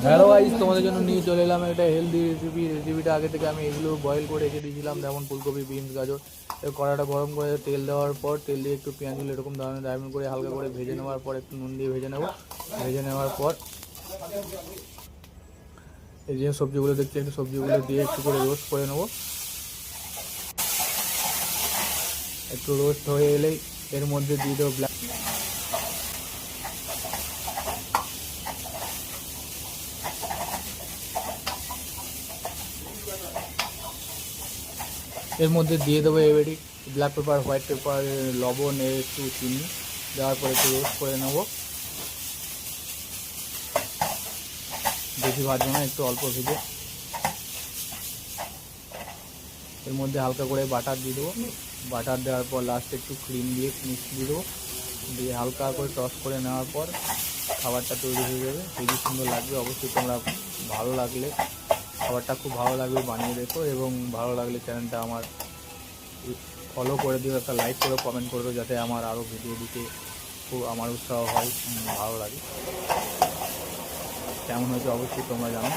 Hello guys, তোমাদের জন্য নিয়ে চলে এলাম একটা হেলদি রেসিপিটা আগে থেকে আমি এগুলো বয়েল করে রেখে দিয়েছিলাম, যেমন ফুলকপি, বিনস, গাজর। কড়াটা গরম করে তেল দেওয়ার পর তেল দিয়ে একটু পেঁয়াজগুলো এরকম ধরনের ডায়মন্ড করে হালকা করে ভেজে নেওয়ার পর একটু নুন দিয়ে ভেজে নেবো। ভেজে নেওয়ার পর এই যে সবজিগুলো দেখছি, একটু সবজিগুলো দিয়ে একটু করে রোস্ট করে নেবো। একটু রোস্ট হয়ে এলেই এর মধ্যে দিয়ে দেবো এর মধ্যে দিয়ে দেবো এবারে ব্ল্যাক পেপার, হোয়াইট পেপার, লবণ, একটু চিনি দেওয়ার পরে একটু রোস্ট করে নেবো। বেশি ভাজবো না, একটু অল্প ভেজে এর মধ্যে হালকা করে বাটার দিয়ে দেবো। বাটার দেওয়ার পর লাস্টে একটু ক্রিম দিয়ে মিক্স দিয়ে দেবো, দিয়ে হালকা করে টস করে নেওয়ার পর খাবারটা তৈরি হয়ে যাবে। খুবই সুন্দর লাগবে। অবশ্যই তোমরা ভালো লাগলে, খাবারটা খুব ভালো লাগবে, বানিয়ে দেখো। এবং ভালো লাগলে চ্যানেলটা আমার ফলো করে দিও, একটা লাইক করে কমেন্ট করে দিও, যাতে আমার আরও ভিডিও দিতে খুব আমার উৎসাহ হয়, ভালো লাগে। কেমন হয়েছে অবশ্যই তোমরা জানো।